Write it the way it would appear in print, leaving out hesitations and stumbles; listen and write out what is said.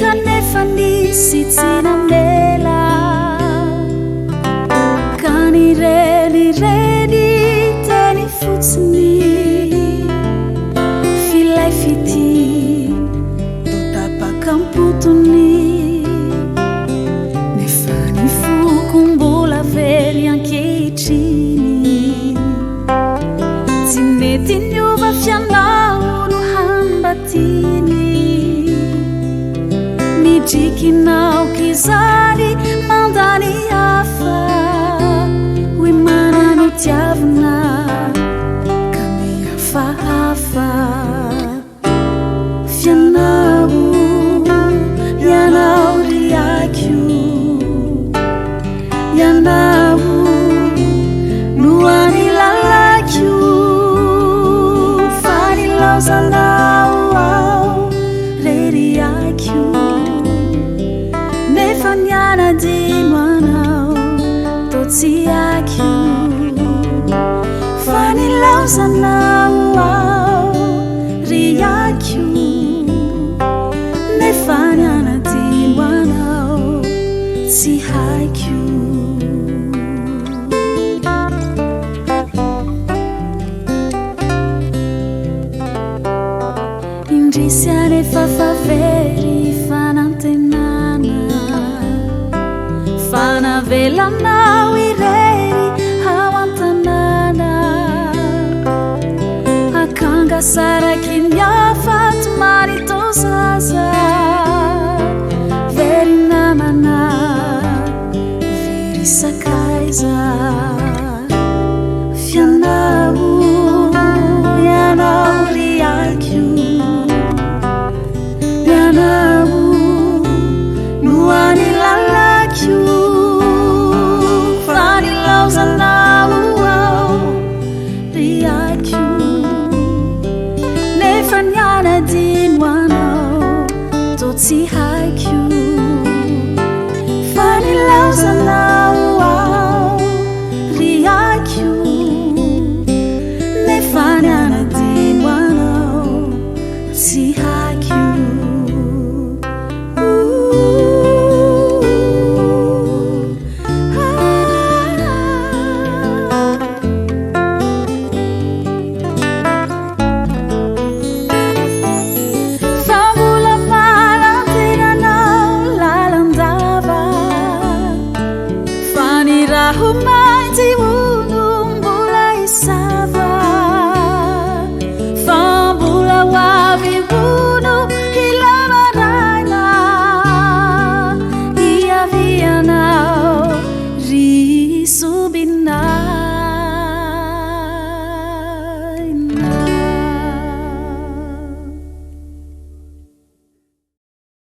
kanefa nisy tsy namela ka nirenireny teny fotsiny filay fity dotapakampotony nefa ny foko mbola very ankehitriny tsy mety niova fianao no hambatiny nijikinao kizany mandany hafa hoe manano tiavina ka mihafahafa fianao ianao riakio ianao no any lalakio fa nilaozanao ao re riakio nefa nianadino anao totsy akio fa nilaozanao ao riakio nefa nianadino anao tsy haikio indrisy anefa favery fanantenana fanavelanao irery ao an-tanàna akanga saraky ny afaty marito zaza very namana very sakaiza fianao ianao riakio ianao no any lalakio fa nilaozanao ao riakio nefa nianadino anao totsy haikio fa nilaozanao ao riakio nefa nianadino anao tsy haikio